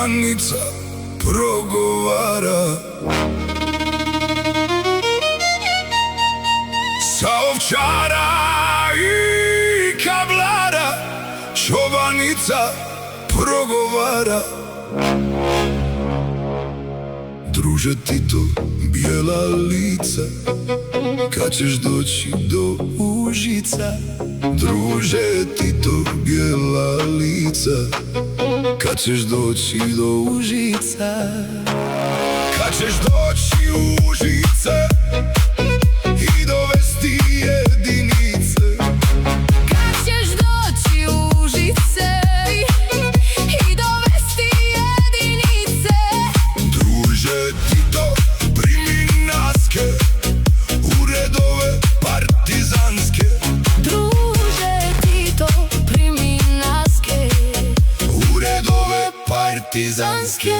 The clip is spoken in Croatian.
Čobanica progovara sa ovčara i kablara. Čobanica progovara: druže Tito, bijela lica, kad ćeš doći do Užica? Druže Tito, bijela lica, kad ćeš doći do Užica? Kad ćeš doći u Užice i dovesti jedinice? Kad ćeš doći u Užice i dovesti jedinice? Druže Tito, primi naske u redove partizanske. Druže Tito, primi naske U redove partizanske.